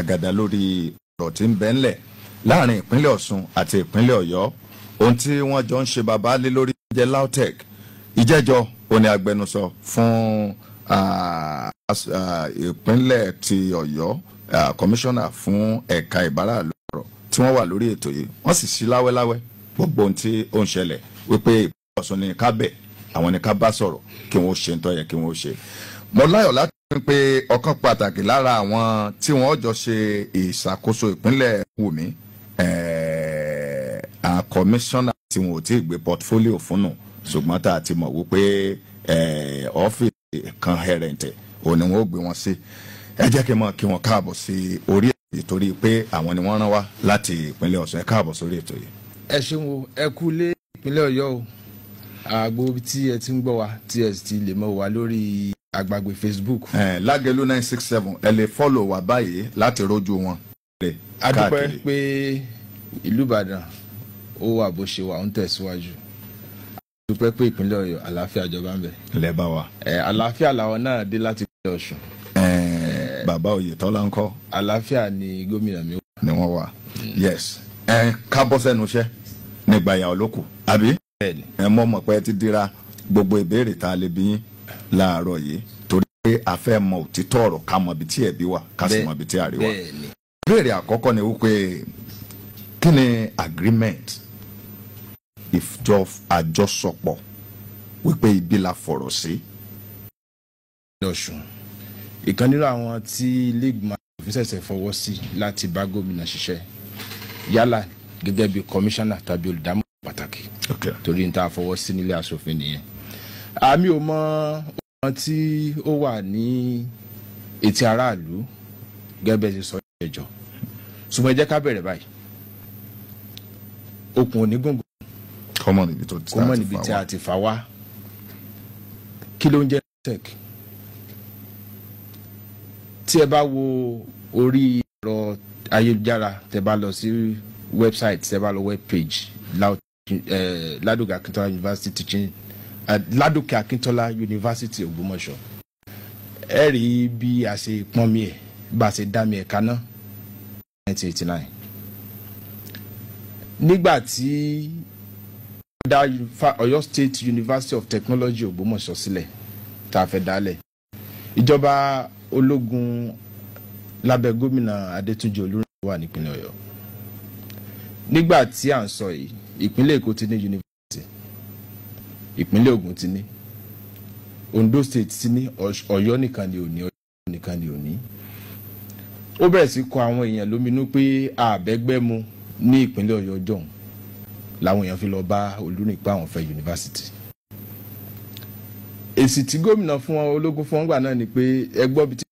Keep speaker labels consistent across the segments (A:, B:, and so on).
A: àgàdà lórí ọ̀rọ̀ tí ń bẹ ńlẹ̀ láàrin ìpínlẹ̀ Ọ̀ṣun àti ìpínlẹ̀ Ọ̀yọ́ ohun tí wọ́n jọ ń ṣe bàbá lé lórí jẹ́ LAUTECH ìjẹ́jọ́ òní agbẹnusọ fún ìpínlẹ̀ ti Ọ̀yọ́ kọmíṣánná fún ẹ̀ka ìbáràlú ọ̀rọ̀ tí wọ́n wà lórí ètò yìí wọ́n sì ṣí láwẹ́láwẹ́ gbogbo ohun tí ó ń ṣẹlẹ̀ wípé ìpínlẹ̀ Ọ̀ṣun ní ká bẹ̀ àwọn ní ká bá sọ̀rọ̀ kí wọ́n ṣe ń tó yẹ kí wọ́n ṣe. mo láyọ̀ láti rí pé ọ̀kan pàtàkì lára àwọn tí wọ́n jọ ṣe ìṣàkóso ìpínlẹ̀ Wùmí kọmíṣánná tí wọn ò tí ì gbé pọtifólíò fún nù ṣùgbọ́n tá a ti mọ̀ wípé ọ́fíìsì kan hẹrẹ̀ǹtẹ̀ òun ni wọ́n ó gbé wọn sí. ẹ jẹ́ kí n mọ̀ kí wọ́n káàbọ̀ sí orí ètò yìí torí pé àwọn ni wọ́n rán wá láti ìpínlẹ̀ Ọ̀ṣun. ẹ káàbọ̀ sórí ètò yìí.
B: ẹ ṣeun o, ẹ kú lé ìpínlẹ̀ Ọ̀yọ́ o, àgbo tí ẹ ti ń gbọ́ wa tí ẹ ti lè mọ̀ wá lórí àgbàgbé Facebook.
A: Lágẹ̀lú 967 ẹ lè fọ́lọ̀ wá báyìí láti rójú wọn.
B: a dúpẹ́ pé ìlú Ìbàdàn ó wà bó ṣe wà ń tẹ̀síwájú. a dúpẹ́ pé ìpínlẹ̀ Ọ̀yọ́ àlàáfíà jọba ń bẹ.
A: lẹ́bàá wa.
B: àlàáfíà làwọn náà dé láti ìpínlẹ̀ Ọ̀ṣun.
A: Bàbá Oyètọ́lá ńkọ́.
B: àlàáfíà ni gómìnà mi wà.
A: ni wọ́n wà. yes. kábọ́ sẹ́nu iṣẹ́ nígbà yà olóko àbí.
B: bẹ́ẹ̀ni.
A: mọ̀ mọ̀ pé ẹ ti dira gbogbo ìbéèrè tá a lè bí yín láàárọ̀ yìí torí pé a fẹ́ mọ òtítọ́ ọ̀rọ̀ ká mọ ibi tí ẹ̀bí wà ká sì mọ ibi tí àríwá.
B: bẹ́ẹ̀ni.
A: ìbéèrè àkọ́kọ́ ni wípé kí ni agreement àjọsọpọ̀ wípé ibi la fọ̀rọ̀ sí.
B: Ọ̀ṣun ìkan nínú àwọn tí ilé ìgbìmọ̀ aṣòfin ṣẹ̀ṣẹ̀ fọwọ́ sí láti bá gómìnà ṣiṣẹ́ yálà gẹ́gẹ́ bí kọmíṣánná tàbí olùdámọ̀ pàtàkì torí n ta fọwọ́ sí nílé aṣòfin nìyẹn. àmì ò mọ ohun tí ó wà ní etí aráàlú gẹ́gẹ́ bẹ́ẹ̀ ṣe sọ ìjẹ́jọ́ ṣùgbọ́n ẹ jẹ́ ká bẹ̀rẹ̀ báyìí. okùn onígbòǹgbò
A: kọ́mọ níbi
B: tí a ti fà wá kí ló ń jẹ́ LAUTECH. tí ẹ bá wo orí ẹ̀rọ ayélujára tẹ bá lọ sí website tẹ bá lọ web page Ládòkè Akíntọ́lá University teaching Ládòkè Akíntọ́lá University Ògbómọ̀ṣọ́ ẹ rí bí a ṣe pọ́n mi ẹ̀ bá a ṣe dá mi ẹ̀ kaná 1989 nígbà tí dá Ọ̀yọ́ State University of Technology Ògbómọ̀ṣọ́ sílẹ̀ tá a fẹ́ dálẹ̀ ìjọba ológun lábẹ́ gómìnà Adétúnjì Olúrẹ̀mí wà nípínlẹ̀ Ọ̀yọ́. nígbà tí à ń sọ yìí ìpínlẹ̀ Èkó ti ní yunifásitì, ìpínlẹ̀ Ògùn ti ní, Ondo State ti ní, Ọ̀yọ́ nìkan ni ò ní, Ọ̀yọ́ nìkan ni ò ní. ó bẹ̀rẹ̀ sí kọ àwọn èèyàn lóminú pé àbẹ́gbẹ́ mu ní ìpínlẹ̀ Ọ̀yọ́ jọ̀hún làwọn èèyàn fi lọ bá Olúrẹ̀mí pé àwọn fẹ́ yunifásitì. èsì tí gómìnà fún wọn ológun fún wọn gbà náà ni pé ẹgbọ́ bíi tí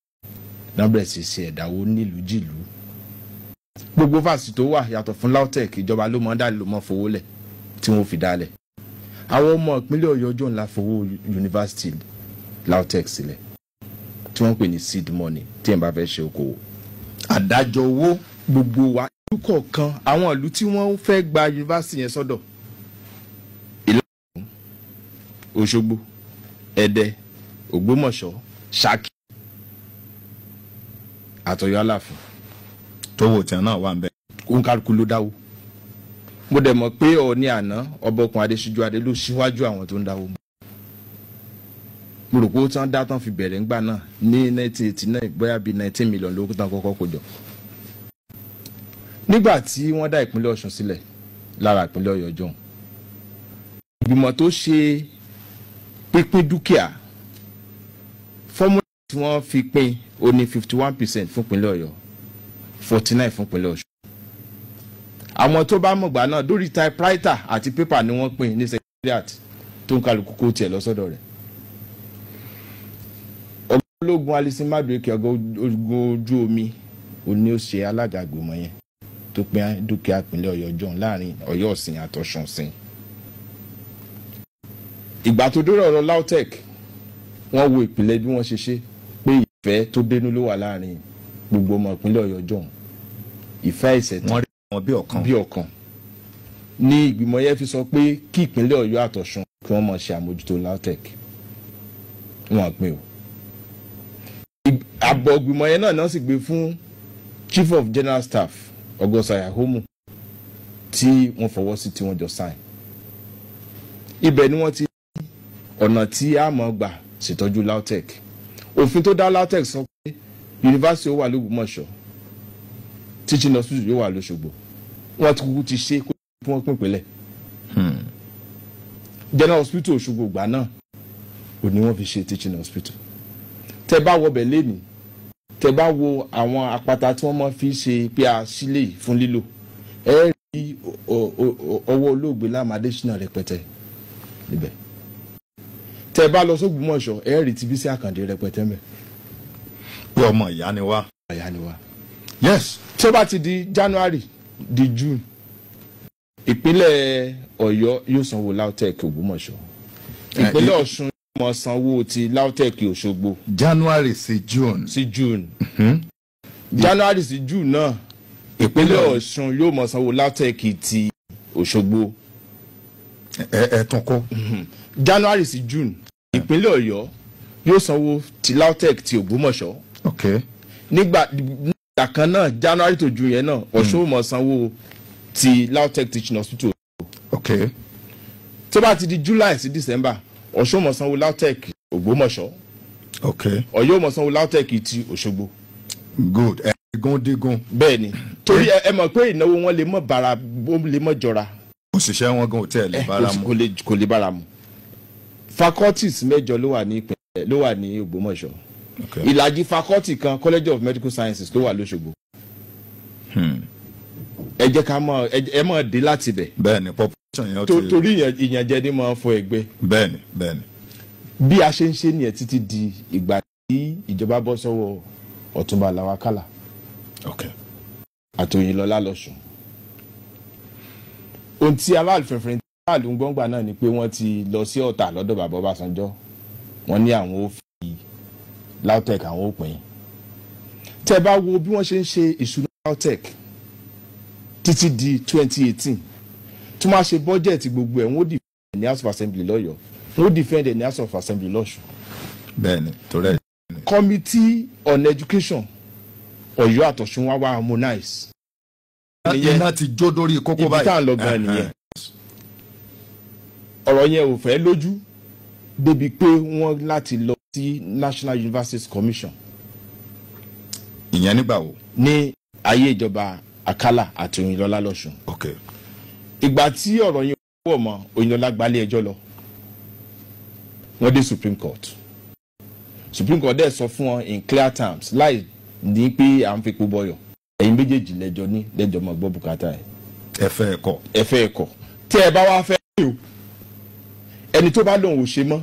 B: náà bẹ̀rẹ̀ sí ṣe ẹ̀dáwó nílùú jìlú. gbogbo fásitì tó wà yàtọ̀ fún LAUTECH ìjọba ló mọ̀ dálẹ̀ ló mọ̀ fowó lẹ̀ tí wọ́n fi dálẹ̀. àwọn ọmọ ìpínlẹ̀ Ọ̀yọ́ jọ ńlá fowó yunifásitì LAUTECH sílẹ̀ tí wọ́n ń pè ní seed money tí ẹ̀ bá fẹ́ ṣe okòwò.
A: àdájọ owó
B: gbogbo wa ìlú kọ̀ọ̀kan àwọn ìlú tí wọ́n fẹ́ gba yunifásitì yẹn sọ́dọ̀ Ìlọrin, Òṣogbo, Ẹdẹ, Ògbómọ̀ṣọ́, Ṣakí àtọ̀yọ́ Aláàfin
A: tówó tí náà wà ń bẹ.
B: òǹkàlùkù ló dáwó. mo dẹ̀ mọ̀ pé Ọọ̀ni àná Ọbọ̀kun Adéṣíjú Adé ló ṣíwájú àwọn tó ń dáwó. mo rò pé ó tán dá tán fi bẹ̀rẹ̀ ńgbà náà ní 1989 bóyá bíi 19 million lówó tán kọ́kọ́ kó jọ. nígbà tí wọ́n dá ìpínlẹ̀ Ọ̀ṣun sílẹ̀ lára ìpínlẹ̀ Ọ̀yọ́ jọ̀hún ìgbìmọ̀ tó ṣe pínpín dúkìá fọ́múlà tí wọ́n fi pín ó ní 51% fún ìpínlẹ̀ Ọ̀yọ́ 49% fún ìpínlẹ̀ Ọ̀ṣun. àwọn tó bá mọ̀gbà náà lórí typewriter àti pépà ni wọ́n pín ní secretariat tó ń kálukú kó tiẹ̀ lọ́sọ́dọ̀ rẹ̀. ọ̀gá ológun Alison Madueke ọ̀gá ogun ojú omi òní ó ṣe alága ìgbìmọ̀ yẹn tó pín dúkìá ìpínlẹ̀ Ọ̀yọ́ jọ̀hún láàrin Ọ̀yọ́ Ọ̀sìn àtọ̀ṣun Ọ̀sìn. ìgbà tó dórí ọ̀rọ̀ LAUTECH wọ́n wo ìpìlẹ̀ bí wọ́n ṣe ṣe pé ìfẹ́ tó dénú ló wà láàrin gbogbo ọmọ ìpínlẹ̀ Ọ̀yọ́ jọ̀hún ìfẹ́ ìṣẹ̀tàn
A: wọ́n rí wọn bí ọ̀kan
B: ní ìgbìmọ̀ yẹn fi sọ pé kí ìpínlẹ̀ Ọ̀yọ́ àtọ̀ṣun kí wọ́n máa ṣe àmójútó LAUTECH wọn pín o. àbọ̀ ìgbìmọ̀ yẹn náà sì gbé fún Chief of General Staff Ogosaya Homu tí wọ́n fọwọ́ sí tí wọ́n jọ sign. Ibẹ̀ ni wọ́n ti ọ̀nà tí a mọ̀ gbà ṣètọ́jú LAUTECH. Òfin tó dá LAUTECH sọ pé yunifásitì ó wà l'Ògbómọ̀ṣọ́, teaching hospital yóò wà l'Óṣogbo. Wọ́n ti kúkú ti ṣe kó wọ́n pín ìpínlẹ̀. General Hospital Òṣogbo gbà náà ò ní wọ́n fi ṣe teaching hospital. Tẹ́ bá wọbẹ̀ lẹ́nìí, tẹ́ bá wo àwọn àpáta tí wọ́n máa fi ṣe pé a sílẹ̀ fún lílò, ẹ rí ọwọ́ olóògbé Láàmú Adésínà rẹpẹtẹ níbẹ̀. Tẹ́ bá lọ s'Ògbómọ̀ṣọ́, ẹ rí ti Bísí Àkàndé rẹpẹtẹ mẹ́.
A: pé ọmọ ìyá ni wá.
B: Àyà ni wa.
A: Yes.
B: Tí ó bá ti di January di June, ìpínlẹ̀ Ọ̀yọ́ yóò sanwó LAUTECH Ògbómọ̀ṣọ́. Ìpínlẹ̀ Ọ̀ṣun yóò máa sanwó ti LAUTECH Òṣogbo.
A: January sí June.
B: Sí June. January sí June náà ìpínlẹ̀ Ọ̀ṣun yóò máa sanwó LAUTECH ti Òṣogbo.
A: ẹ tún kó.
B: January sí June ìpínlẹ̀ Ọ̀yọ́ yóò sanwó ti LAUTECH ti Ògbómọ̀ṣọ́.
A: Okay.
B: Nígbà kan náà January to June yẹn náà Ọ̀ṣun ó máa sanwó ti LAUTECH teaching hospital.
A: Okay.
B: Tó bá ti di July sí December Ọ̀ṣun ó máa sanwó LAUTECH Ògbómọ̀ṣọ́.
A: Okay.
B: Ọ̀yọ́ ó máa sanwó LAUTECH ti Òṣogbo.
A: Good. Dígún.
B: Bẹ́ẹ̀ni torí ẹ mọ̀ pé ìnáwó wọn lè mọ̀ bára lè mọ̀ jọra.
A: Òṣìṣẹ́ wọn gan hòtẹ́ẹ̀lì lè bára mu.
B: Kò lè bára mu. Faculties 8 ló wà ní Ògbómọ̀ṣọ́.
A: Okay.
B: Ìlàjì faculty kan College of Medical Sciences ló wà l'Óṣogbo. Ẹ jẹ́ ká mọ̀ dé láti bẹ̀.
A: Bẹ́ẹ̀ni population yẹn ó ti.
B: Torí ìyànjẹ ni máa ń fọ ẹgbẹ́.
A: Bẹ́ẹ̀ni.
B: Bí a ṣe ń ṣe nìyẹn títí di ìgbà tí ìjọba bọ́ sọ́wọ́ Ọ̀túnba Lawal Kálà.
A: Okay.
B: Àtòyìnlọ́lá lọ́sùn. Ohun tí aláàlùfẹ̀fẹ̀ tí aláàlù ń gbọ́ngbà náà ni pé wọ́n ti lọ sí Ọ̀tà lọ́dọ̀ bàbá Ọbásanjọ́. Wọ́n ní àwọn ó fi LAUTECH àwọn ó pín. Tẹ́ bá wo bí wọ́n ṣe ń ṣe ìṣúná LAUTECH títí di 2018 tí wọ́n á ṣe bọ́jẹ̀tì gbogbo ẹ̀ wọ́n ó defend ní House of Assembly l'Ọ́yọ́, wọ́n ó defend ní House of Assembly l'Ọ́ṣun.
A: Bẹ́ẹ̀ni torí ẹ̀.
B: Committee on Education Ọ̀yọ́ àtọ̀ṣun wá harmonize.
A: Iná ti jó dórí kókó báyìí.
B: Ibi tá à ń lọ gan nìyẹn. Ọ̀rọ̀ yẹn ò fẹ́ lójú débi pé wọ́n láti lọ sí National Universities Commission.
A: Ìyẹn nígbà wo?
B: Ní ayé ìjọba Akálà àti Oyinlọ́lá lọ́sùn.
A: Okay.
B: Ìgbà tí ọ̀rọ̀ yẹn wọ̀ mọ́ Oyinlọ́lá gbalé ẹjọ́ lọ. Wọ́n dé Supreme Court. Supreme Court dẹ̀ sọ fún wọn in clear terms láì ní pé à ń fipò bọyọ̀. Ẹ̀yin méjèèjì lẹ́jọ́ mọ̀ gbọ́ bùkátà ẹ̀. Ẹ fẹ́ ẹ̀kọ́. Tí ẹ bá wá fẹ́ o ẹni tó bá lòun ò ṣe mọ́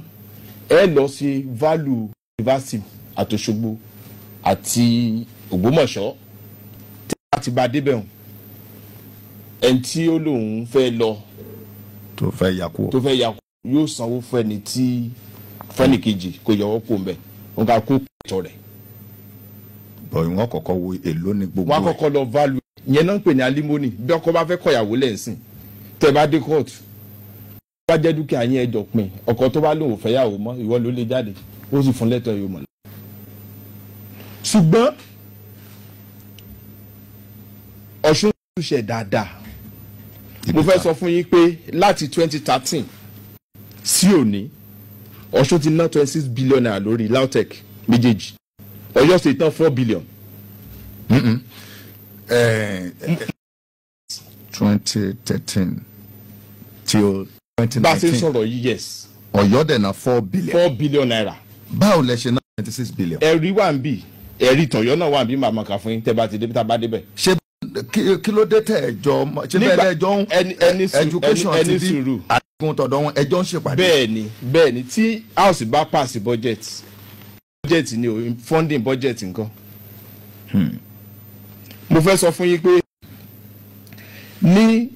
B: ẹ lọ sí value university àtòṣogbo àti Ògbómọ̀ṣọ́ tí a ti bá débẹ̀ hàn ẹni tí ó lòun fẹ́ lọ
A: tó fẹ́ yakú
B: yóò sanwó fẹ́ni tí fẹ́ni kejì kò yọwọ́ kó mbẹ́ wọn ká kó pẹ̀tọ́ rẹ̀.
A: bọ̀ ìwọ̀n kọ̀ọ̀kan wo èlò ní gbogbo ẹ̀.
B: wọ́n á kọ́kọ́ lọ value yẹn náà ń pè ní alimony bí ọkọ bá fẹ́ kọ̀yàwó lẹ́sìn tẹ́ bá dé court bá jẹ́ dúkìá yín ẹjọ́ pin ọkọ tó bá lòun ò fẹ́yàwó mọ́ ìwọ ló lè jáde ó sì fún lẹ́tọ̀ yóò mọ̀. ṣùgbọ́n Ọ̀ṣun ṣe dáadáa mo fẹ́ sọ fún yín pé láti 2013 sí òní Ọ̀ṣun ti ná 26 billion naira lórí LAUTECH méjèèjì Ọ̀yọ́ State tán 4 billion.
A: 2013 till 2019.
B: bá a ṣe ń sọ̀rọ̀ yìí yes.
A: Ọ̀yọ́ dẹ̀ ná 4 billion.
B: 4 billion naira.
A: báwo lẹ ṣe ná 26 billion.
B: ẹ̀rí wà ń bì ẹ̀rí tọ̀yọ́ náà wà ń bí màmá kà fún yín tẹ́ bá ti débi tá a bá débẹ̀.
A: ṣé kí ló dé tẹ ẹjọ́ ṣé bẹ́ẹ̀ ẹjọ́ education ti di àdínkù tọ̀dọ̀ wọn ẹjọ́ ń ṣèpàdé.
B: bẹ́ẹ̀ni tí house bá pass budget ni o funding budget nǹkan. mo fẹ́ sọ fún yín pé ní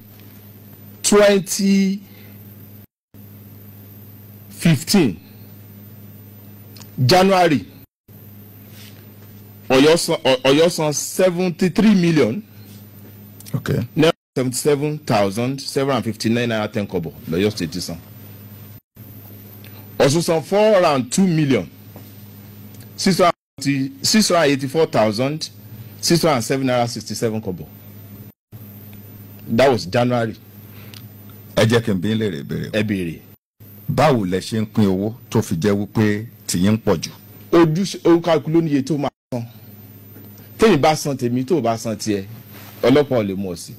B: 2015 January Ọ̀yọ́ san 73 million.
A: Okay.
B: Now 77,759 naira 10 kobo l'Ọ̀yọ́ State ti san. Ọ̀ṣun san 402 million 684,7 607.67 naira. That was January.
A: ẹ jẹ́ kí n bí léèrè ìbéèrè.
B: Ẹ béèrè.
A: báwo lẹ ṣe ń pín owó tó fi jẹ́ wípé tìyín ń pọ̀ jù.
B: Orúkọ ló níye tó máa san. Tèmi bá san tèmi tó bá san tiẹ̀ ọlọ́pàá ò lè mú ọ sí.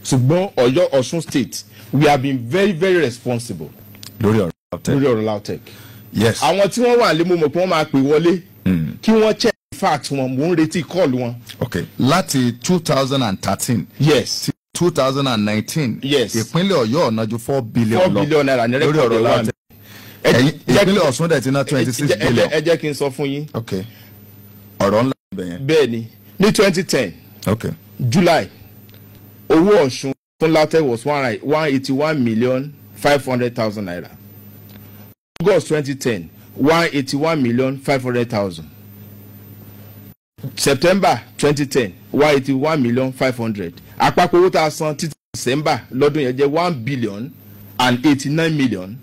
B: Ṣùgbọ́n Ọ̀ṣun state we have been very very responsible.
A: lórí ọ̀rọ̀ LAUTECH.
B: lórí ọ̀rọ̀ LAUTECH.
A: yes.
B: àwọn tí wọ́n wà lé mo mọ̀ pé wọ́n máa pè wọlé kí wọ́n check fact wọn mò ń retí call wọn.
A: ok láti 2013.
B: yes.
A: 2019.
B: yes.
A: ìpínlẹ̀ Ọ̀yọ́ ọ̀nà ju 4 billion lọ.
B: 4 billion naira ní
A: lórí ọ̀rọ̀ LAUTECH. ìpínlẹ̀ Ọ̀ṣun dẹ̀ ti ná 26 billion.
B: ẹ jẹ́ kí n sọ fún yín.
A: ok ọ̀rọ̀ ńlá ibẹ̀ yẹn.
B: bẹ́ẹ̀ ni ní 2010.
A: ok
B: July owó Ọ̀ṣun fún LAUTECH was 181,500,000 naira. August 2010 181,500,000. September 2010 181,500,000. àpapọ̀ owó tá a san títí December lọ́dún yẹn jẹ́ 1,089,000,000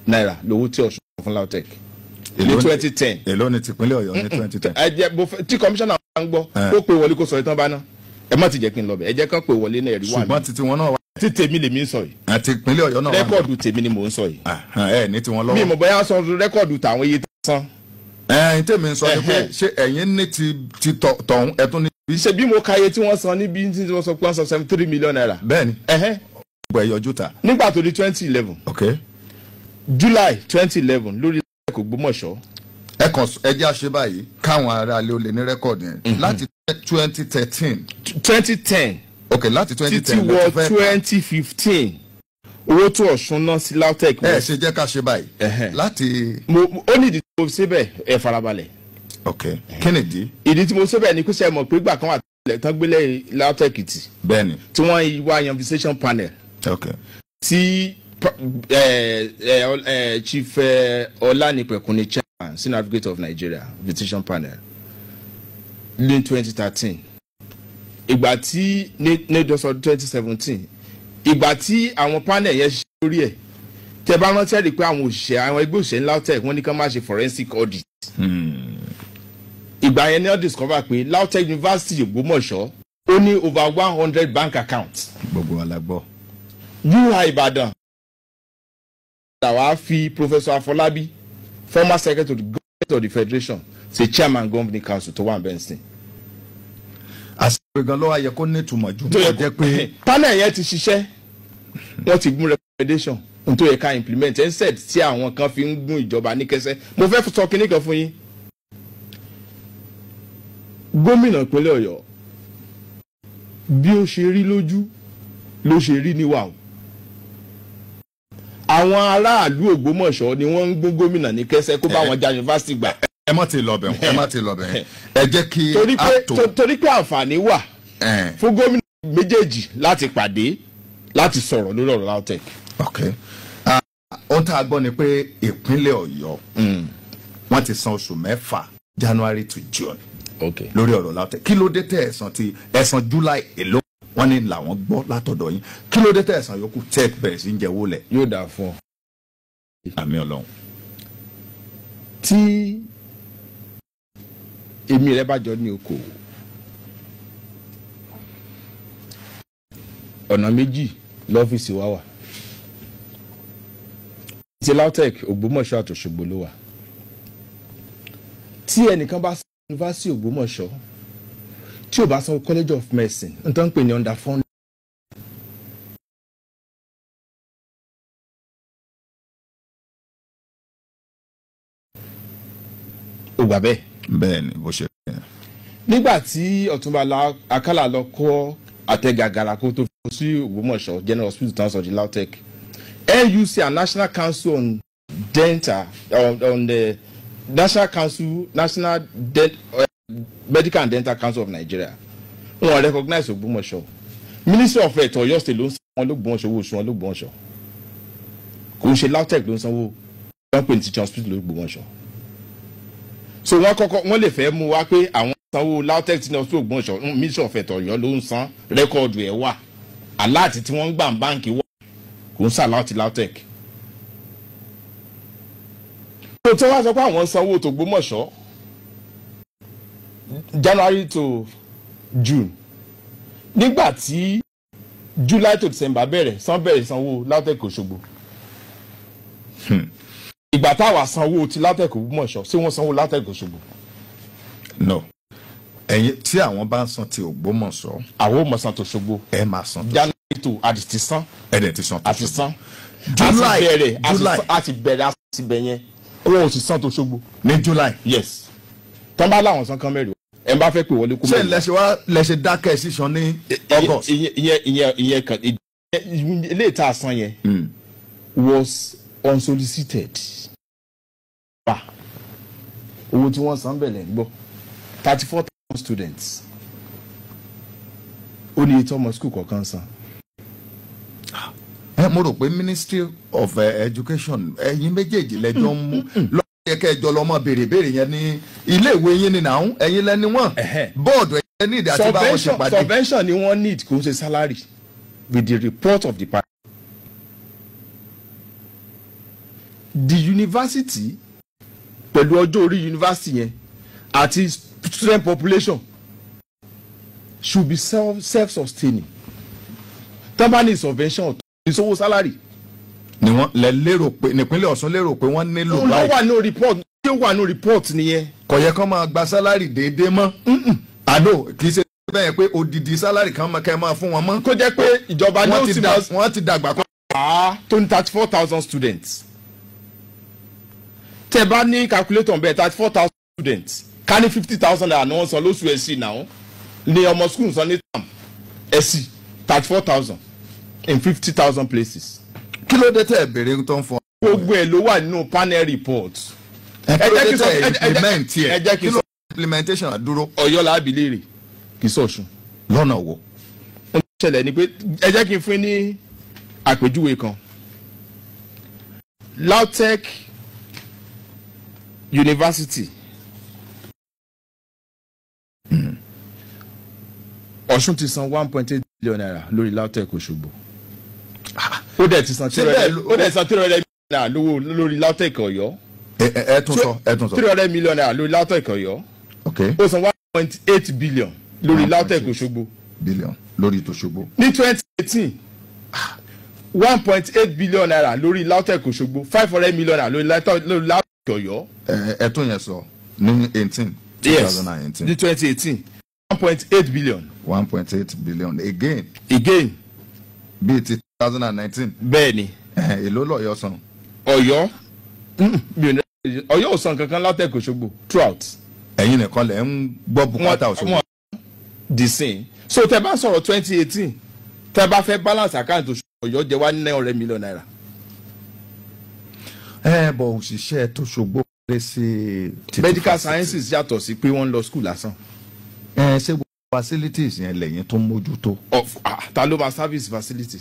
B: naira lówó tí Ọ̀ṣun fún LAUTECH ní 2010.
A: èló ni tìpínlẹ̀ Ọ̀yọ́ ní 2010.
B: ẹ jẹ́ tí kọmíṣánná wa ń gbọ́ ó pè wọlé kó sọ ìtàn bá ná ẹ má ti jẹ́ kí n lọ bẹ̀ ẹ jẹ́ kán pè wọlé náà ẹ̀rí wà mí.
A: ṣùgbọ́n títí wọn náà wà.
B: tí tèmi lèmi ń sọ yìí.
A: àti ìpínlẹ̀ Ọ̀yọ́ náà wà.
B: rẹ́kọ̀dù tèmi ni mò ń sọ yìí.
A: ẹ ní tiwọn lọ́wọ́.
B: mi mọ̀ bóyá sọ rẹ́kọ̀dù tàwọn iye tó san.
A: ẹ tèmi ń sọ ni pé ṣé ẹ̀yin ní ti tọ̀hún ẹ̀tún ní.
B: ṣe bí mo ka iye tí wọ́n san níbi tí wọ́n sọ pé wọ́n san 73 million naira.
A: bẹ́ẹ̀ni gbogbo ẹ̀ yọjú ta.
B: nígbà tó di 2011.
A: ok
B: July 2011 lórí LAUTECH Ògbómọ̀ṣọ́.
A: ẹ jẹ́ àṣẹ báyìí káwọn aráalé ó lè ní rẹ́kọ̀dù yẹn láti 2010. ok láti 2010
B: títí wọ 2015 owó tó Ọ̀ṣun náà sí LAUTECH.
A: ẹ ṣe jẹ́ ká ṣe báyìí láti.
B: ó ní ìdí tí mo ṣe bẹ́ẹ̀ ẹ farabalẹ̀.
A: ok kí ni ìdí.
B: ìdí tí mo ṣe bẹ́ẹ̀ ni kó ṣe mọ̀ pé ìgbà kan wà tán gbélé LAUTECH tì.
A: bẹ́ẹ̀ni.
B: tí wọ́n wá yan visitation panel.
A: ok
B: tí Chief Ọlánìpẹ̀kun ni chairman senior advocate of Nigeria visitation panel ní 2013. ìgbà tí ní dọ́sọ̀ 2017 ìgbà tí àwọn panel yẹn ṣe lórí ẹ̀ tẹ bá rántí rí pé àwọn òṣìṣẹ́ àwọn ẹgbẹ́ òṣìṣẹ́ LAUTECH wọ́n ní ká má ṣe forensic audit. ìgbà yẹn ni wọ́n discover pé LAUTECH University Ògbómọ̀ṣọ́ ó ní over 100 bank accounts.
A: gbogbo wa la gbọ́.
B: UI Ìbàdàn àwa fi Professor Afolabi former secretary of the government of the federation ṣe chairman governing council tó wà bẹ́ẹ̀nsìn.
A: àṣìṣe gan ló wá yẹ kó ní ìtumọ̀ jù tó jẹ́ pé.
B: panel yẹn ti ṣiṣẹ́ wọ́n ti gún recommendation n tó yẹ ká implement instead tí àwọn kan fi ń gún ìjọba ní kẹsẹ́. mo fẹ́ sọ kinní kan fún yín. gómìnà ìpínlẹ̀ Ọ̀yọ́ bí ó ṣe rí lójú ló ṣe rí níwà o. àwọn aráàlú Ògbómọ̀ṣọ́ ni wọ́n ń gún gómìnà ní kẹsẹ́ kó bá wọn já yunifásitì gbà.
A: ẹ má ti lọ bẹ̀ ẹ má ti lọ bẹ̀ ẹ jẹ́ kí a tó.
B: torí pé àǹfààní wà fún gómìnà méjèèjì láti pàdé láti sọ̀rọ̀ lórí ọ̀rọ̀ LAUTECH.
A: ok ohun tá a gbọ́ ni pé ìpínlẹ̀ Ọ̀yọ́ wọ́n ti san oṣù 6 January to June lórí ọ̀rọ̀ LAUTECH. kí ló dé tẹ́ ẹ̀san July èlò wọ́n ní làwọn gbọ́ látọ̀dọ̀ yín kí ló dé tẹ́ ẹ̀san yòókù tẹ́ bẹ̀rẹ̀ sí ń jẹ wọlé.
B: yóò dáa fún ọ.
A: àmì Ọlọ́run.
B: tí èmi rẹ bá jọ ní okòwò ọ̀nà méjì lọ́fíìsì wa wà ti LAUTECH Ògbómọ̀ṣọ́ àtòṣogbo ló wà. tí ẹnìkan bá san yunifásitì Ògbómọ̀ṣọ́ tí ò bá san College of Medicine n tó ń pè ní underfund. ó gbà bẹ́ẹ̀.
A: bẹ́ẹ̀ ni bó ṣe rí.
B: nígbà tí Ọ̀túnba Akálà lọ kọ́ àtẹ̀gàgàrà kó tó fi sí Ògbómọ̀ṣọ́ General Hospital tán sọ di LAUTECH. NUC and National Council on Dental on the National Medical and Dental Council of Nigeria wọ́n recognize Ògbómọ̀ṣọ́. Ministry of Health Ọ̀yọ́ state ló ń san wọn l'Ógbómọ̀ṣọ́ owó oṣù wọn l'Ógbómọ̀ṣọ́ kò ń ṣe LAUTECH ló ń sanwó wọ́n pè ní teaching hospital l'Ógbómọ̀ṣọ́. so wọ́n lè fẹ́ mú wa pé àwọn sanwó LAUTECH tí wọ́n sọ Ògbómọ̀ṣọ́ Ministry of Health Ọ̀yọ́ ló ń san rẹ́kọ̀dù ẹ̀ wà aláàtì tí wọ́n ń gbà ń báǹkì wà kò ń sà láti LAUTECH. so tí wọ́n sọ pé àwọn sanwó t'Ògbómọ̀ṣọ́ January to June nígbà tí July to December bẹ̀rẹ̀ sanwó LAUTECH Òṣogbo ìgbà táwa sanwó ti LAUTECH Ògbómọ̀ṣọ́ ṣé wọ́n sanwó LAUTECH Òṣogbo.
A: no ẹ̀yin tí àwọn bá ń san ti Ògbómọ̀ṣọ́
B: àwọn ò mọ̀ san t'Òṣogbo
A: ẹ máa san tó
B: January tó àti ti san
A: ẹ̀dẹ̀ ti san tó
B: àti san
A: July
B: àti bẹ̀rẹ̀ àti bẹ̀ yẹn wọn ò sì san t'Òṣogbo
A: ní July.
B: yes tán bá láwọn san kan mẹ́rin ẹ bá fẹ́ pè wọlé kó
A: ṣé lẹ́sẹ̀ dákẹ́ sísan ní August.
B: ìyẹn kan ilé ìta àsan yẹn was unsolicited. owó tí wọ́n san bẹ̀rẹ̀ gbọ́ 34,000 students ó ní ètò ọmọ school kọ̀ọ̀kan san.
A: mo rò pé Ministry of Education ẹ̀yin méjèèjì lẹ́jọ́ ń mú lọ́yẹ̀ kẹjọ lọ́mọ béèrè yẹn ní iléèwé yín ni nàún ẹ̀yin lẹ́ni wọ́n bọ́ọ̀dù ẹ̀yin ní ìdí àti báwọn ṣe pàdé.
B: subvention ni wọ́n need kò ń ṣe salary with the report of the party. the university pẹ̀lú ọjọ́ orí university yẹn àti student population should be self-sustaining. tábàní subvention ìṣòwò salary.
A: ni wọ́n lè lérò pé nípínlẹ̀ Ọ̀ṣun lérò pé wọ́n nílò
B: báyìí. ó wà ní report tí ó wà ní report nìyẹn.
A: kò yẹ kó máa gba salary déédéé mọ́. àdó kì í ṣe bẹ́ẹ̀ pé odidi salary kan kẹ́ máa fún wọn mọ́.
B: kó jẹ́ pé ìjọba ní ó ti máa
A: wọ́n ti dàgbà kọ́.
B: tó ní 34,000 students. tẹ́ bá ní calculator bẹ́ẹ̀ 34,000 students ká ní 50,000 naira ni wọ́n san lóṣù ẹ̀sì náà ní ọmọ school san ní tam ẹ̀sì 34,000 in 50,000 places.
A: kí ló dé tẹ́ ẹ béèrè tó ń fún ọ.
B: gbogbo ẹ̀ ló wà nínú panel report.
A: ẹ jẹ́ kí n sọ implementation àdúró.
B: Ọ̀yọ́ làbí léèrè kì í sọ̀sùn.
A: lọ́nà wo.
B: ó ń ṣẹlẹ̀ ni pé ẹ jẹ́ kí n fún ní àpèjúwe kan. LAUTECH University Ọ̀ṣun ti san 1.8 billion naira lórí LAUTECH Òṣogbo. ó dẹ̀ ti san 300 million naira lórí LAUTECH Ọ̀yọ́.
A: ẹ tún sọ.
B: 300 million naira lórí LAUTECH Ọ̀yọ́. ó san 1.8 billion lórí LAUTECH Òṣogbo.
A: billion lórí t'Òṣogbo.
B: ní 2018 1.8 billion naira lórí LAUTECH Òṣogbo 500 million naira lórí LAUTECH Ọ̀yọ́.
A: ẹ tún yẹn sọ ní 2018.
B: ní 2018 1.8 billion.
A: 1.8 billion again. bíi ti 2019.
B: bẹ́ẹ̀ni.
A: èló lọ́yọ̀ san.
B: Ọ̀yọ́ Ọ̀yọ́ ò san kankan LAUTECH Òṣogbo throughout.
A: ẹ̀yin nìkan lẹ̀ ń gbọ́ bùkátà Òṣogbo.
B: the same. so tẹ́ bá sọ̀rọ̀ 2018 tẹ́ bá fẹ́ balance account Ọ̀yọ́ jẹ́ wá ní 900 million naira.
A: bọ̀ òṣìṣẹ́ t'Òṣogbo rẹ̀ sí.
B: medical sciences yàtọ̀ sí pé wọ́n ń lọ school lásán.
A: ṣé gbogbo facilities yẹn lẹ́yìn tó ń mójútó.
B: ta ló máa service facility.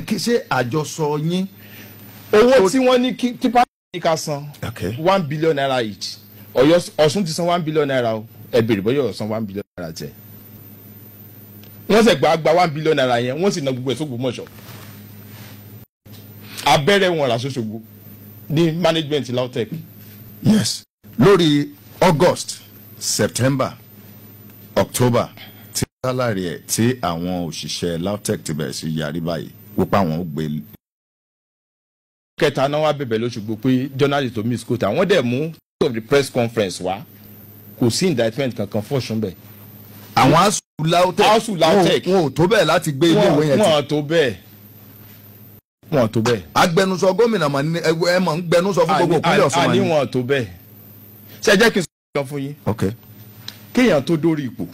A: kí ṣe àjọsọ yín.
B: owó tí wọ́n ní kí pàṣẹ ká san 1 billion naira each. Ọ̀ṣun ti san 1 billion naira o ẹ bèrè bóyá Ọ̀yọ́ san 1 billion naira jẹ. wọ́n sì gba 1 billion naira yẹn wọ́n sì ná gbogbo ẹ̀ s'Ògbómọ̀ṣọ́. abẹ́rẹ́ wọn rà s'Òṣogbo ní management LAUTECH.
A: yes lórí August September October tí sálárì ẹ̀ tí àwọn òṣìṣẹ́ LAUTECH ti bẹ̀rẹ̀ sí yarí báyìí wípé àwọn ò gbé.
B: kẹta náà wá bẹ̀bẹ̀ l'Òṣogbo pé journalist tó miss quote àwọn dẹ̀ mú of the press conference wá kò sí indictment kankan fọ́ọ̀ṣun bẹ̀.
A: àwọn ASUU LAUTECH wọn ò tó bẹ́ẹ̀ láti gbé ilé ìwé yẹn ti.
B: wọn ò tó bẹ́ẹ̀.
A: agbẹnusọ gómìnà mà ní ẹ mọ̀ ń gbẹnusọ fún gbogbo ìpínlẹ̀ Ọ̀ṣun mà ní.
B: àní wọn ò tó bẹ́ẹ̀. ṣé ẹ jẹ́ kí n sọ kan fún yín. kéèyàn tó dórí ipò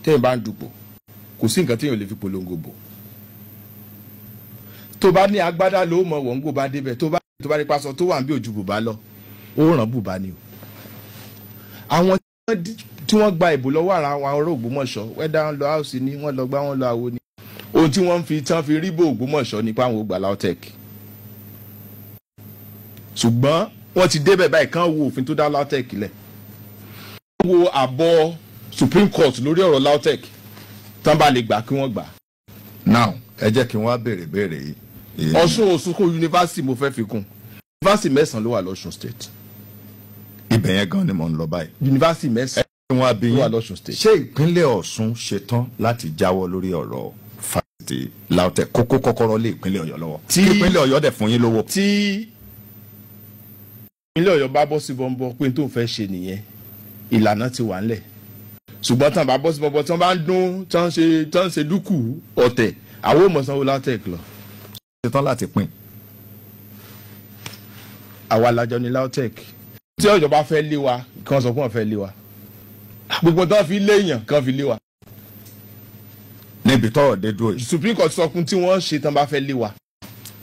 B: téèyàn bá ń dupò kò sí nǹkan téèyàn lè fi polongo bò. tó bá ní agbádá ló mọ wọ̀ǹgò bá débẹ̀ tó bá rí pásọ tó wà ń bí ojú bùbá lọ ó ràn bùbá ni o. àwọn tí wọ́n gba ìbò lọ́wọ́ ara àwọn ará Ògbómọ̀ṣọ́ wẹ́dà ń lọ áùsì ni wọ́n lọ gbá wọn lọ àwo ni ohun tí wọ́n fi rí bò Ògbómọ̀ṣọ́ nípa àwọn ògbà LAUTECH. ṣùgbọ́n wọ́n ti débẹ̀ báyìí kán wo òfin tó dá LAUTECH lẹ̀ wọ́n wo àbọ̀ Supreme Court lórí ọ̀rọ̀ LAUTECH tán bá lè gbà kí wọ́n gbà.
A: now ẹ jẹ́ kí n wá béèrè yìí.
B: Ọ̀ṣun Òṣogbo yunifásitì mo fẹ́ fi kún yunifásitì 9 ló wà l'Ọ̀ṣun state.
A: ibẹ̀ yẹn gan ni mo ń lọ báyìí.
B: yunifásitì 9
A: wọ́n bí
B: wà lọ́sùn state.
A: ṣé ìpínlẹ̀ Ọ̀ṣun ṣetán láti jáwọ́ lórí ọ̀rọ̀ fásitì LAUTECH kókó kọ́kọ́rọ́ lé ìpínlẹ̀ Ọ̀yọ́ lọ́wọ́ tí ìpínlẹ̀ Ọ̀yọ́ dẹ̀ fún yín lówó.
B: tí ìpínlẹ̀ Ọ̀yọ́ bá bọ́ sí bọ́ńbọ́ pé tó ń fẹ́ ṣe nìyẹn ìlànà ti wà ńlẹ̀ ṣùgbọ́n tán bá bọ́ sí bọ́ńbọ́ tán bá ń dún tán ń ṣe dúkù ọ̀tẹ̀ àwọn ò mọ̀ sanwó LAUTECH lọ.
A: ṣetán láti pín.
B: àwa làjọ ní LAUTECH tí Ọ̀yọ́ bá fẹ́ lé wa kàn sọ fún wọn fẹ́ lé wa gbogbo tán fi léèyàn kàn fi lé wa.
A: níbi tọ́rọ̀ dé dúró yìí.
B: Supreme Court sọ fún tí wọ́n ṣe tán bá fẹ́ lé wa.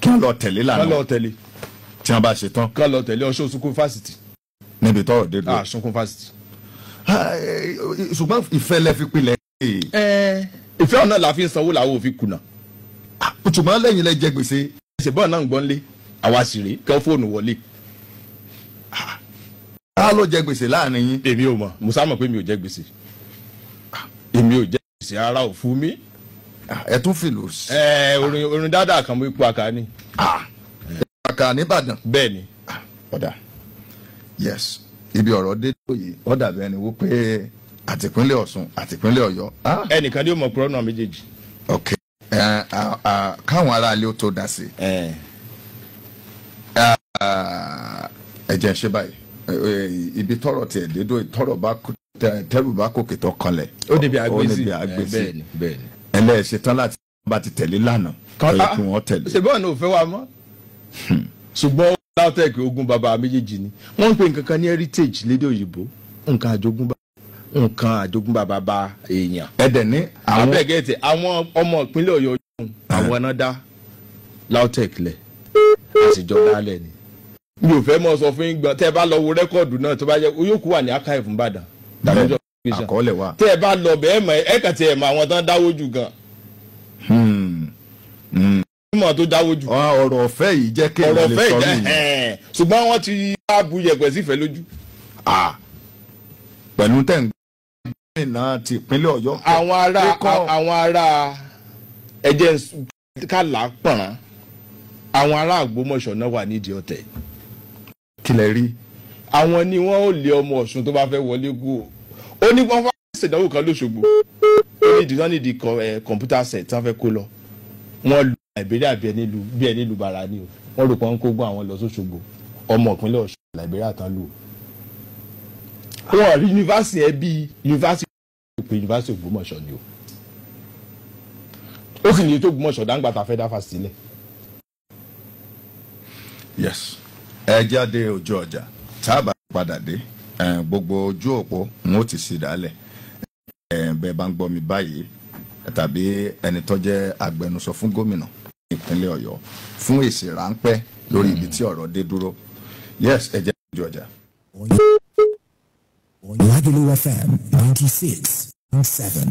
A: kí wọ́n lọ tẹ̀lé lànà.
B: kán lọ tẹ̀lé.
A: tí wọ́n bá ṣe tán.
B: kán lọ tẹ̀lé Ọ̀ṣun Sunkún fásitì.
A: níbi tọ́rọ̀ dé dúró.
B: Sunkún fásitì.
A: ṣùgbọ́n ìfẹ́ lẹ fi pilẹ̀.
B: ìfẹ́ ọ̀nà la fi ń sanwó làwọn ò fi kùnà.
A: ṣùgbọ́n lẹ́yìn lẹ jẹ gbèsè.
B: ṣèbọn náà ń gbọ́n lé àwa sì rèé kán fóònù wọlé.
A: a ló jẹ gbèsè láàrin yín.
B: èmi ò mọ̀ Musa mọ̀ pé mi ò jẹ gbèsè. èmi ò jẹ gbèsè ara ò fún mi.
A: ẹ tún fìlù.
B: orin dáadáa kan mú ipò àkàní.
A: àkà nìbàdàn.
B: bẹ́ẹ̀ ni.
A: ọ̀dà yes ibi ọ̀rọ̀ dé lóye ọ̀dà bẹ́ẹ̀ ni wípé àtìpínlẹ̀ Ọ̀ṣun àtìpínlẹ̀ Ọ̀yọ́.
B: ẹnìkan ni ó mọ̀ kúrọ́nà méjèèjì.
A: ok káwọn aráalé ó tó dá sí. ẹ jẹ́ ṣe báyìí ibi tọ́rọ̀ tiẹ̀ dédó tọ́rọ̀ bá tẹ́rù bá kòkè tó kanlẹ̀.
B: ó débi agbésí bẹ́ẹ̀ ni.
A: ẹlẹ́ẹ̀ṣẹ̀ tán láti bá ti tẹ̀lé lánàá kí wọ́n tẹ̀lé.
B: ṣe bọ́ọ̀ ní òfẹ́ wa mọ́. ṣùgbọ́n LAUTECH ogún bàbá méjèèjì ni wọ́n ń pè nǹkan kan ní heritage lédè òyìnbó nǹkan àjogúnbá bàbá èèyàn.
A: ẹ̀dẹ̀ ní
B: àwọn abẹ́gẹ́tẹ̀ àwọn ọmọ ìpínlẹ̀ Ọ̀yọ́ àwọn náà dá LAUTECH lẹ̀ àtijọ́ dálẹ̀ ni. mi ò fẹ́ mọ̀ sọ fún yín gbọ́n tẹ́ ẹ bá lọ wo rẹ́kọ̀dù náà tó bá jẹ́ yòókù wà ní archive Ìbàdàn.
A: àkọọ́lẹ̀ wa.
B: tẹ́ ẹ bá lọ bẹ́ẹ̀ mọ̀ ẹ kàn tẹ́ ẹ mọ̀ àwọn tán dáwó jù gan. mọ̀ tó dáwó jù.
A: ọ̀rọ̀ ọ̀fẹ́ yìí jẹ́ kí
B: ọ̀rọ̀ ọ̀fẹ́ yìí ṣùgbọ́n wọ́n ti bá bu yẹ̀pẹ̀ sífẹ̀ẹ́ lójú.
A: pẹ̀lú tẹ̀ ń gbé náà ti ìpínlẹ̀ Ọ̀yọ́.
B: àwọn ará ẹ̀jẹ̀ kàlà pọ̀nrán àwọn ará Ògbómọ̀ṣọ́ náà wà nídìí ọ̀tẹ̀.
A: kí lẹ rí.
B: àwọn ni wọ́n ò lé ọmọ Ọ̀ṣun tó bá fẹ́ wọlé kú o. ó ní wọ́n fẹ́ ṣèdánwò kan lóṣogbo ó ní ìdí kọ̀ǹpútà set tí wọ́n fẹ́ kó lọ. wọ́n lu Liberia bí ẹni lu bàrà ni o wọ́n rò pé wọ́n kó gbọ́n àwọn lọ sóṣogbo ọmọ ìpínlẹ̀ Ọ̀ṣun Liberia tán lù o. wọ́n rí yunifásitì ẹ bí yunifásitì Ògbómọ̀ṣọ́ ni o. ó sì ní tó Ògbómọ̀ṣọ́ dáńgbà tá a fẹ́ dá fásitì sílẹ̀.
A: yes ẹ jáde ojú ọjà tá a bá padà dé gbogbo ojú òpó n ó ti sì dálẹ̀ bẹ́ẹ̀ bá ń gbọ́ mi báyìí tàbí ẹni tó jẹ́ agbẹnusọ fún gómìnà ìpínlẹ̀ Ọ̀yọ́ fún èsì ráńpẹ́ lórí ibi tí ọ̀rọ̀ dé dúró yes ẹ jáde ojú ọjà.
C: Lagelu FM 96.7.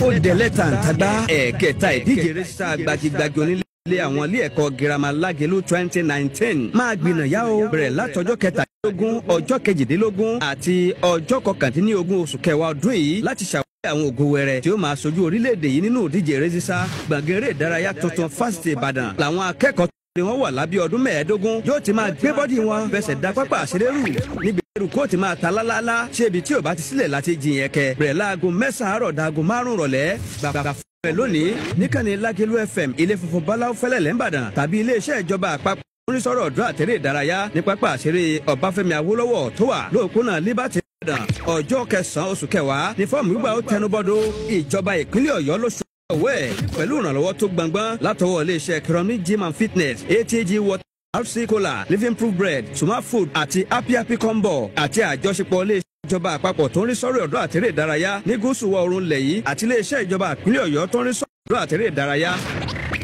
D: ó dẹ̀lẹ́ tàǹtàgbà ẹ̀ẹ̀kẹta ìdíje rẹ́sítà gbagigbagi onílé àwọn ilé ẹ̀kọ́ girama Lagelu 2019 máa gbìnàyà o bẹ̀rẹ̀ látọjọ́ kẹtàdínlógún ọjọ́ kejìdínlógún àti ọjọ́ kọkàndínlógún oṣù kẹwàá ọdún yìí láti ṣàwárí àwọn ògo wẹrẹ tí ó máa sojú orílẹ̀-èdè yìí nínú ìdíje rẹ́sísá gbọ̀ngàn eré ìdárayá tuntun fásitì Ìbàdàn làwọn akẹ́kọ̀ọ́ tí wọ́n wà lábẹ́ ọdún mẹ́ẹ̀ẹ́dógún yóò ti máa gbé bọ́dì wọn fẹsẹ̀ dá pápá àṣeré rù níbi ẹrù kó ti máa ta lálálá ṣé ibi tí ò bá ti sílẹ̀ láti jìn yẹn kẹ bẹ̀rẹ̀ láago 9 àárọ̀ dago 5 rọ̀lẹ́ gbàgbà fún ẹ lónìí níkànnì Lagelu FM ilé funfun báláú fẹ́lẹ́lẹ̀ ńbàdàn tàbí iléeṣẹ́ ìjọba àpapọ̀ onísọ̀rọ̀ ọ̀dọ́ àtẹ̀rẹ́ ìdárayá ní pápá àṣeré Ọbáfẹ́mi Awólọ́wọ̀ tó wà lóòpónà Liberty Ìbàdàn ọjọ́ 9 oṣù kẹwàá ní fọ́ọ̀mù gbígbà ó tẹnubọ́dọ̀ ìjọba ìpínlẹ̀ Ọ̀yọ́ ló ọwẹ́ pẹ̀lú ìrànlọ́wọ́ tó gbọ̀ngbọ́n látọwọ́ iléeṣẹ́ Chronic Gym and Fitness ATG Water RC Cola Living Proof Bread Suma Food àti Happy Combo àti àjọṣepọ̀ iléeṣẹ́ ìjọba àpapọ̀ tó ń rí sọ́rọ̀ ọ̀dọ́ àtẹ̀rẹ́ ìdárayá ní gúúsù wọ̀ oòrùn ilẹ̀ yìí àti iléeṣẹ́ ìjọba ìpínlẹ̀ Ọ̀yọ́ tó ń rí sọ́rọ̀ ọ̀dọ́ àtẹ̀rẹ́ ìdárayá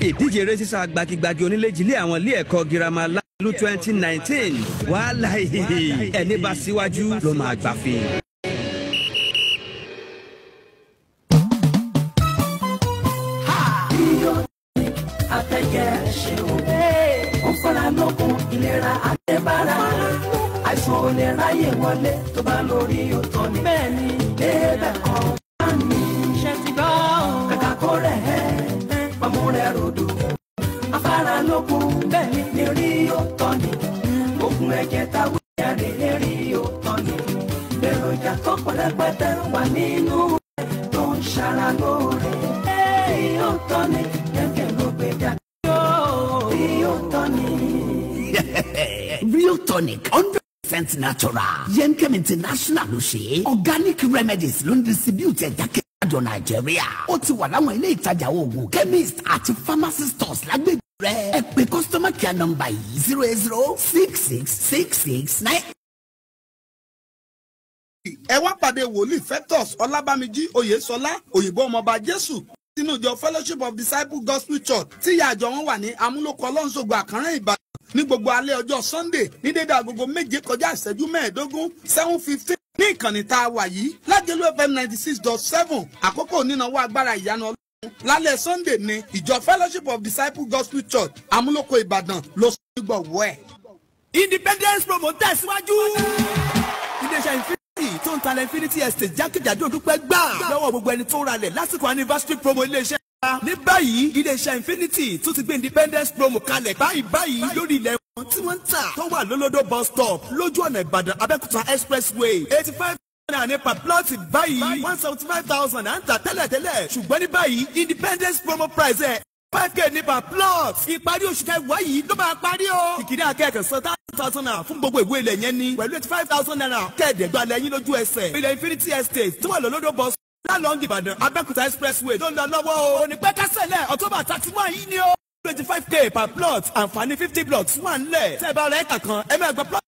D: ìdíje eré sísá gbagigbagi onílé-jilé àwọn ilé ẹ̀kọ́ girama Lagelu 2019 wàhálà ẹni bá síwájú ló máa gbàfin.
E: Àtẹ̀jẹ́ ṣe o. Ó fọ́ra lókun ìlera àtẹ̀bára. Àìsàn ò lè ráyè wọlé tó bá lórí òótọ́ ni. Bẹ́ẹ̀ni, débẹ̀ kan bá ní. Ṣé ti gbọ́? Kàkà kó rẹ̀ ẹ́, pamú rẹ̀ rodò. Afárá lókun bẹ́ẹ̀ni ní rí òótọ́ ni. Ògùn ẹ̀jẹ̀ táwọn ẹ̀rẹ̀ rí òótọ́ ni. Èròjà tó pọ̀ lẹ́pẹ́ ṣara lóore. Rio tonic yẹ́nkẹ́ ló gbé jáde. Rio tonic.
F: Rio tonic 100% natural. Yenkem International ló ṣe. Organic remedies ló ń distribute jákèjádò Nàìjíríà. Ó ti wà láwọn ilé ìtajà oògùn chemist àti pharmacy stores lágbègbè rẹ̀. Ẹ pè customer care number yìí 080666669.
G: Ẹ wá pàdé wòlíì Festus Ọlábàmíjí Oyèsọlá òyìnbó ọmọọba Jésù sínú ìjọ Fellowship of Disciples Gospel Church tí ìyá àjọ wọn wà ní Amúlòkó Ọlọ́runṣògo Àkànrán Ìbàdàn ní gbogbo alẹ́ ọjọ́ Sunday ní dédé agogo 7 kọjá ìṣẹ́jú 15 7:15 ní ìkànnì tá a wà yìí Lágẹ̀lú FM 96.7 àkókò onínáwó agbára ìyanu Ọlọ́run lálẹ́ Sunday ní ìjọ Fellowship of Disciples Gospel Church Amúlòkó Ìbàdàn ló sọ gbọ̀wọ́ ẹ̀.
H: Independence promo tẹ̀síwájú. Iléeṣẹ́ Infinity tó ń talẹ̀ Infinity Estate jákèjádò dúpẹ́ gbà lọ́wọ́ gbogbo ẹni tó ralẹ̀ lásìkò anniversary promo iléeṣẹ́. Ní báyìí iléeṣẹ́ Infinity tún ti gbé Independence promo kalẹ̀ báyìí lórí ilẹ̀ wọn tí wọ́n ń tà tó wà lólódó bus stop lójú ọ̀nà Ìbàdàn Abẹ́òkúta expressway 85 naira per plot báyìí 175,000 à ń tà tẹ́lẹ̀tẹ́lẹ̀ ṣùgbọ́n ní báyìí Independence promo price ẹ̀ 5k ní per plot. Ìparí oṣù kẹwàá yìí ló máa parí o. Ìkíní akẹ́kọ̀ọ́ san 30,000 naira fún gbogbo ìwé ilẹ̀ yẹn ní pẹ̀lú 85,000 naira kẹ́ẹ̀dẹ̀gbà lẹ́yìn lójú ẹsẹ̀. Ilẹ̀ Infinity Estate tó wà lólódó bus lálọ́ọ̀gì Ìbàdàn Abẹ́òkúta expressway ló ń lọ lọ́wọ́ o. Onípẹ́ kásẹ̀lẹ̀ October 31 yìí ni o. 25k per plot àǹfààní 50 blocks wà nílẹ̀. Tẹ́ ẹ bá rẹ̀ kàkan ẹ máa gba plot